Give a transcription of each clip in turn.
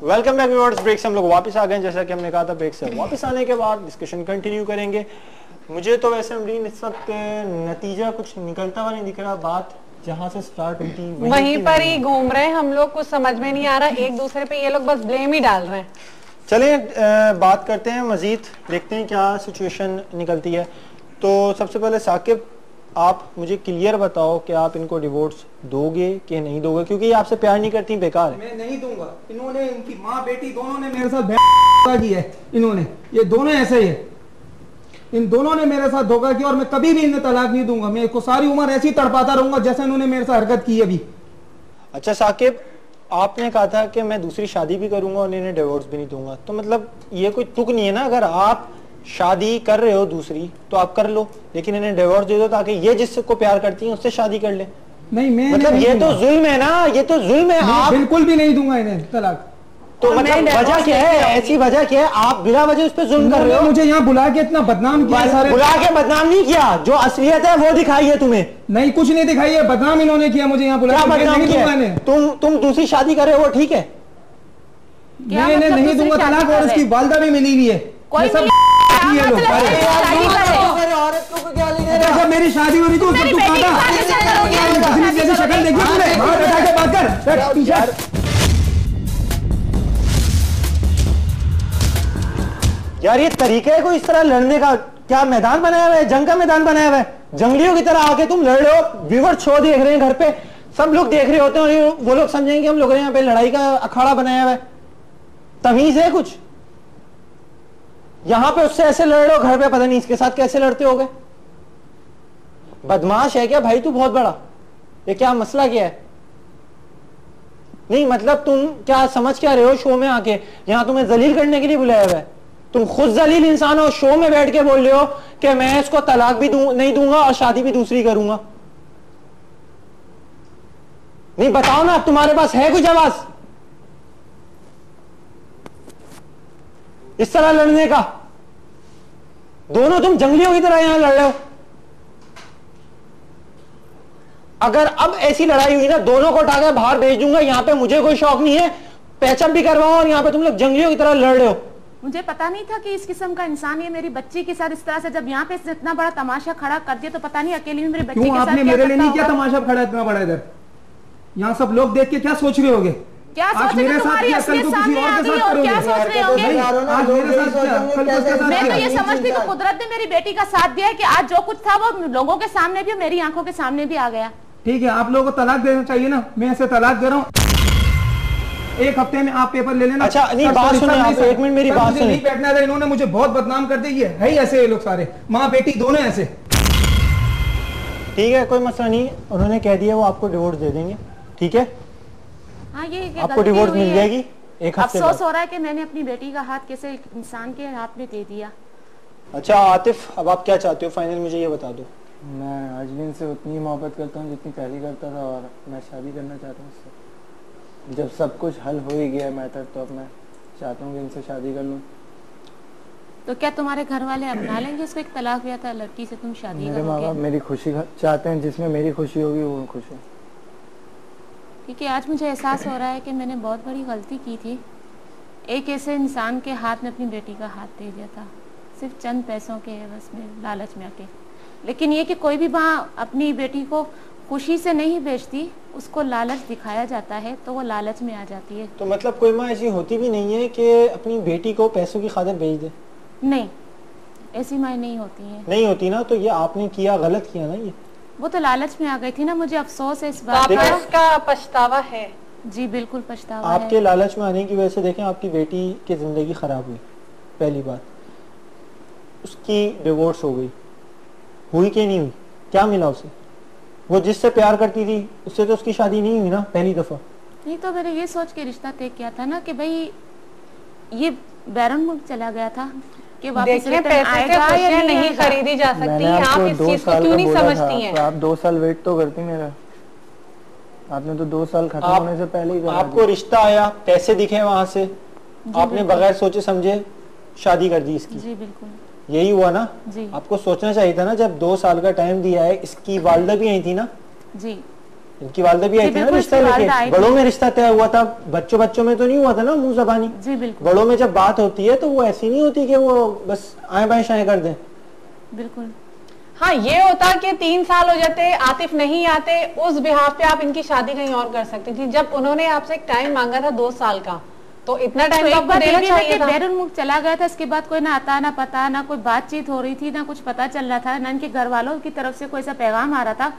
Welcome back viewers. Break से हम लोग वापस आ गए, जैसा कि हमने कहा था ब्रेक से वापस आने के बाद डिस्कशन कंटिन्यू करेंगे। मुझे तो वैसे अमरीन इस वक्त नतीजा कुछ निकलता हुआ नहीं दिख रहा, बात जहां से स्टार्ट हुई थी वहीं पर ही घूम रहे हैं हम लोग, कुछ समझ में नहीं आ रहा, एक दूसरे पे ये लोग बस ब्लेम ही डाल रहे हैं। चलिए बात करते हैं मजीद, देखते हैं क्या सिचुएशन निकलती है। तो सबसे पहले साकिब, आप मुझे क्लियर बताओ कि आप इनको डिवोर्स दोगे कि नहीं दोगे, क्योंकि ये आपसे प्यार नहीं करती, बेकार है। मैं नहीं दूंगा। इन्होंने, इनकी माँ बेटी दोनों ने मेरे साथ धोखा किया है। इन्होंने, ये दोनों ऐसे ही है, इन दोनों ने मेरे साथ धोखा किया और मैं कभी भी इन्हें तलाक नहीं दूंगा। मैं इसको सारी उम्र ऐसी तड़पाता रहूंगा जैसे इन्होंने मेरे साथ हरकत की अभी। अच्छा साकिब, आपने कहा था कि मैं दूसरी शादी भी करूंगा और इन्हें डिवोर्स भी नहीं दूंगा, तो मतलब ये कोई तुक नहीं है ना? अगर आप शादी कर रहे हो दूसरी तो आप कर लो, लेकिन इन्हें डिवोर्स दे दो ताकि ये जिसको प्यार करती हैं उससे शादी कर ले। नहीं, मैं मतलब ये तो जुल्म है ना, ये तो जुल्म है। आप बिल्कुल भी नहीं दूंगा इन्हें तलाक। तो मतलब वजह क्या है, ऐसी वजह क्या है? आप बिना वजह उस पर जुल्म कर रहे हो। मुझे यहाँ बुला के इतना बदनाम किया सारे। बुला के बदनाम नहीं किया, जो असलियत है वो दिखाई है तुम्हें। नहीं, कुछ नहीं दिखाई है, बदनाम इन्होंने किया मुझे यहाँ बुला के। बदनाम किया? तुम दूसरी शादी कर रहे हो, ठीक है, मैं इन्हें नहीं दूंगा तलाक, और इसकी वालदा भी मिली हुई है। मेरी शादी हो रही तो उसको जैसी शक्ल देखी तुमने? बात कर यार, ये तरीका है कोई इस तरह लड़ने का? क्या मैदान बनाया हुआ है, जंग का मैदान बनाया हुआ है? जंगलियों की तरह आके तुम लड़ रहे हो। व्यूअर शो देख रहे हैं घर पे, सब लोग देख रहे होते हैं और वो लोग समझेंगे हम लोग यहाँ पे लड़ाई का अखाड़ा बनाया हुआ है। तमीज है कुछ? यहां पे उससे ऐसे लड़ रहे हो, घर पे पता नहीं इसके साथ कैसे लड़ते होगे। बदमाश है क्या भाई तू बहुत बड़ा? ये क्या मसला क्या है? नहीं मतलब तुम क्या समझ क्या रहे हो? शो में आके यहां तुम्हें जलील करने के लिए बुलाया हुआ है। तुम खुद जलील इंसान हो, शो में बैठ के बोल रहे हो कि मैं इसको तलाक भी नहीं दूंगा और शादी भी दूसरी करूंगा। नहीं बताओ ना, तुम्हारे पास है कुछ आवाज इस तरह लड़ने का? दोनों तुम जंगलियों की तरह यहां लड़ रहे हो। अगर अब ऐसी लड़ाई हुई ना, दोनों को उठाकर बाहर भेज दूंगा। यहां पे मुझे कोई शौक नहीं है, पैचअप भी करवाओ, और यहां पे तुम लोग जंगलियों की तरह लड़ रहे हो। मुझे पता नहीं था कि इस किस्म का इंसान ये मेरी बच्ची के साथ इस तरह से, जब यहाँ पे इतना बड़ा तमाशा खड़ा कर दिया तो पता नहीं अकेली में मेरी बच्ची के साथ क्या करता होगा। आपने मेरे लिए नहीं किया तमाशा खड़ा इतना बड़ा इधर? यहाँ सब लोग देख के क्या सोच रहे होगे? क्या सोच रहे हो? तुम्हारी असलियत सामने आ गई और क्या सोच रहे होगे? मैं तो ये समझती हूँ कुदरत ने मेरी बेटी का साथ दिया है कि आज जो कुछ था वो लोगों के सामने भी, मेरी आंखों के सामने भी आ गया। ठीक है, आप लोगों को तलाक देना चाहिए ना। मैं ऐसे तलाक दे रहा हूँ, एक हफ्ते में आप पेपर ले लेना। अच्छा नहीं, बात सुनिए आप, एक मिनट मेरी बात सुनिए। नहीं बैठना था, इन्होंने मुझे बहुत बदनाम कर दी है ही ऐसे ये लोग सारे, माँ बेटी दोनों ऐसे। ठीक है, कोई मसला नहीं, उन्होंने कह दिया वो आपको डिवोर्स दे देंगे, ठीक है? हाँ, ये आपको डिवोर्स मिल जाएगी एक हफ्ते। अफसोस हो रहा है कि मैंने अपनी बेटी का हाथ किसी इंसान के हाथ में दे दिया। अच्छा आतिफ, अब आप क्या चाहते हो फाइनल मुझे ये बता दो। मैं अजमीन से उतनी मोहब्बत करता हूँ जितनी पहले करता था, और मैं शादी करना चाहता हूँ उससे। जब सब कुछ हल हो ही गया मैटर, तो अब मैं चाहता हूँ कि इनसे शादी कर लूँ। तो क्या तुम्हारे घर वाले अपना लेंगे इसको? एक तलाक हुआ था लड़की से, तुम शादी मेरे माँ बाप मेरी खुशी चाहते हैं, जिसमें मेरी खुशी होगी वो खुश है। क्योंकि आज मुझे एहसास हो रहा है कि मैंने बहुत बड़ी गलती की थी। एक ऐसे इंसान के हाथ में अपनी बेटी का हाथ दे दिया था, सिर्फ चंद पैसों के एवज में, लालच में आके। लेकिन ये कि कोई भी माँ अपनी बेटी को खुशी से नहीं बेचती, उसको लालच दिखाया जाता है तो वो लालच में आ जाती है। तो मतलब कोई माँ ऐसी होती भी नहीं है कि अपनी बेटी को पैसों की खातिर बेच दे? नहीं, ऐसी माँ नहीं होती है। नहीं होती ना, तो ये आपने किया, गलत किया ना ये। वो तो लालच में आ गई थी ना, मुझे अफसोस है इस बात का। उसका पछतावा है। जी बिल्कुल पछतावा है। आपके लालच में आने की वजह से देखें आपकी बेटी की जिंदगी खराब हुई। पहली बात, उसकी डिवोर्स हो गई, हुई कि नहीं हुई? क्या मिला उसे? वो जिससे प्यार करती थी उससे तो उसकी शादी नहीं हुई ना पहली दफा। नहीं तो मैंने ये सोच के रिश्ता तय किया था ना कि भाई ये बैरन मुल्क चला गया था कि वापस आएगा या नहीं खरीदी जा सकती। आप इस चीज को क्यों नहीं समझती हैं? आप 2 साल वेट तो करती मेरा। आपने तो 2 साल खत्म होने से पहले ही आपको रिश्ता आया, पैसे दिखे वहां से, आपने बगैर सोचे समझे शादी कर दी इसकी। जी बिल्कुल, यही हुआ ना? जी। आपको सोचना चाहिए था ना, जब 2 साल का टाइम दिया है, इसकी वालदा भी आई थी ना जी, इनकी वालदा भी आई थी ना बिल्कुल, रिश्ता इसकी वालदा आई लेके, थी। बड़ों में रिश्ता तय हुआ था, बच्चों में तो नहीं हुआ था ना मुंह जबानी। जी बिल्कुल बड़ों में जब बात होती है तो वो ऐसी नहीं होती कि वो बस आए बाएं शाएं कर दें। बिल्कुल। हाँ, ये होता कि 3 साल हो जाते, आतिफ नहीं आते, उस बिहाफ पे आप इनकी शादी कहीं और कर सकती थी। जब उन्होंने आपसे एक टाइम मांगा था 2 साल का, तो इतना टाइम तो एक आपको बात देना ये भी है चाहिए कि था। बैरून मुल्क चला गया था, इसके बाद कोई ना आता ना पता, ना कोई बातचीत हो रही थी, ना कुछ पता चल रहा था, ना इनके घर वालों की तरफ से कोई सा पैगाम आ रहा था।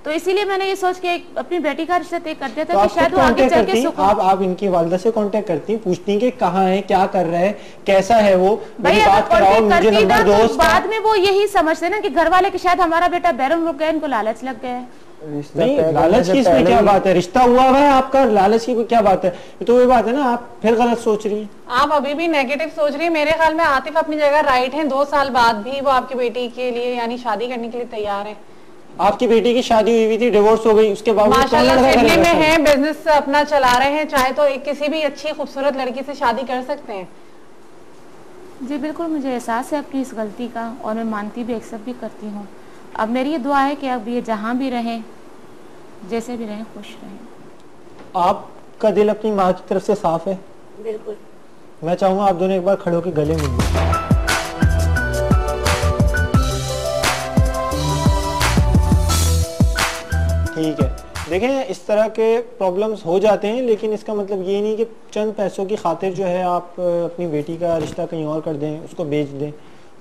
तो इसीलिए मैंने ये सोच के अपनी बेटी का रिश्ता तय कर दिया तो था आप कि शायद खुद वो आगे कांटेक्ट चल के करती, सुख। आप इनकी वालदा से कांटेक्ट करती, पूछती कि कहाँ है, क्या कर रहा है, कैसा है वो, भाई मेरी अगर बात कराओ, कांटेक्ट मुझे करती ना नंबर दो तो उसका। बाद में वो यही समझते ना कि घर वाले कि शायद हमारा बेटा बैरून मुल्क गया, इनको लालच लग गया है। रिश्ता नहीं, तय करने लालच से की इसमें पहले क्या ही- बात है, रिश्ता हुआ हुआ है आपका, लालच की क्या बात है। तो वही बात है ना, आप फिर गलत सोच रही हैं। आप अभी भी नेगेटिव सोच रही है। मेरे ख्याल में आतिफ अपनी जगह राइट है। 2 साल बाद भी वो आपकी बेटी के लिए यानी शादी करने के लिए तैयार है। आपकी बेटी की शादी हुई थी, डिवोर्स हो गई, उसके बावजूद कौन माशाल्लाह लड़का सिडनी करेगा में शादी? है, बिजनेस अपना चला रहे हैं, चाहे तो एक किसी भी अच्छी खूबसूरत लड़की से शादी कर सकते हैं। जी बिल्कुल, मुझे एहसास है अपनी इस गलती का और मैं मानती भी एक्सेप्ट भी करती हूँ। अब मेरी ये दुआ है कि अब ये जहाँ भी रहें, जैसे भी रहें, खुश रहें। आपका दिल अपनी माँ की तरफ से साफ है? बिल्कुल। मैं चाहूंगा आप दोनों एक बार खड़े होकर गले मिल लो। ठीक है, देखें इस तरह के प्रॉब्लम्स हो जाते हैं, लेकिन इसका मतलब ये नहीं कि चंद पैसों की खातिर जो है आप अपनी बेटी का रिश्ता कहीं और कर दें, उसको बेच दें।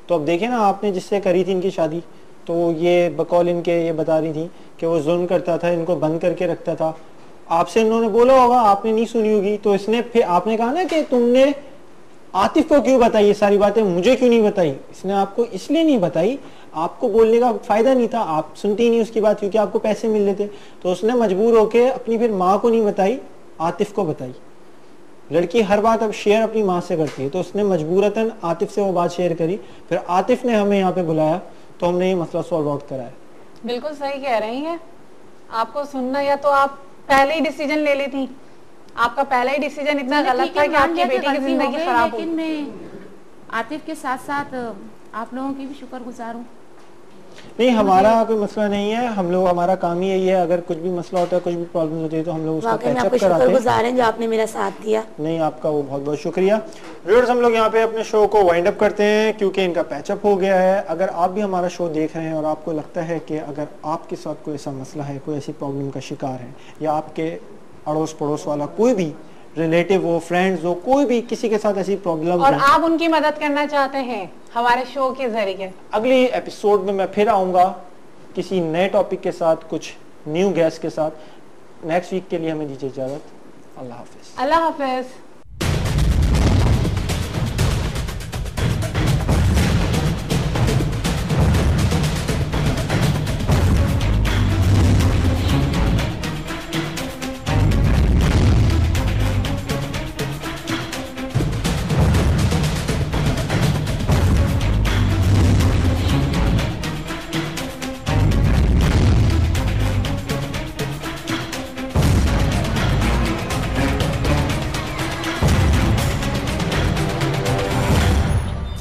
तो अब देखें ना, आपने जिससे करी थी इनकी शादी, तो ये बकौल इनके ये बता रही थी कि वो जुल्म करता था, इनको बंद करके रखता था। आपसे इन्होंने बोला होगा, आपने नहीं सुनी होगी, तो इसने फिर आपने कहा ना कि तुमने आतिफ को क्यों बताई ये सारी बातें, मुझे क्यों नहीं बताई। इसने आपको इसलिए नहीं बताई, आपको बोलने का फायदा नहीं था, आप सुनती नहीं उसकी बात, क्योंकि आपको पैसे मिल रहे थे। तो उसने मजबूर होकर अपनी फिर माँ को नहीं बताई, आतिफ को बताई। लड़की हर बात अब शेयर अपनी माँ से करती है, तो उसने मजबूरतन आतिफ से वो बात शेयर करी, फिर आतिफ ने हमें यहाँ पे बुलाया, तो हमने ये मसला सॉल्व आउट कराया। बिल्कुल सही कह रही हैं। आपको सुनना, या तो आप पहले ही डिसीजन ले लेती। आपका पहला ही डिसीजन इतना गलत था कि आपकी बेटी की जिंदगी खराब हो। लेकिन मैं आतिफ के साथ साथ आप लोगों की भी शुक्रगुजार हूँ। नहीं, हमारा कोई मसला नहीं है, हम लोग, हमारा काम ही यही है, अगर कुछ भी मसला होता है, कुछ भी प्रॉब्लम होती है, तो हम लोग उसका वाकई में पैचअप आपको कराते हैं। शुक्रगुजार हैं जो आपने मेरा साथ दिया। नहीं, आपका वो बहुत बहुत शुक्रिया। व्यूअर्स, हम लोग यहाँ पे अपने शो को वाइंड अप करते हैं क्योंकि इनका पैचअप हो गया है। अगर आप भी हमारा शो देख रहे हैं और आपको लगता है कि अगर आपके साथ कोई ऐसा मसला है, कोई ऐसी प्रॉब्लम का शिकार है, या आपके अड़ोस पड़ोस वाला कोई भी रिलेटिव हो, फ्रेंड्स हो, कोई भी किसी के साथ ऐसी प्रॉब्लम और है, आप उनकी मदद करना चाहते हैं हमारे शो के जरिए, अगली एपिसोड में मैं फिर आऊँगा किसी नए टॉपिक के साथ, कुछ न्यू गेस्ट के साथ। नेक्स्ट वीक के लिए हमें दीजिए इजाज़त। अल्लाह हाफिज़। अल्लाह हाफिज।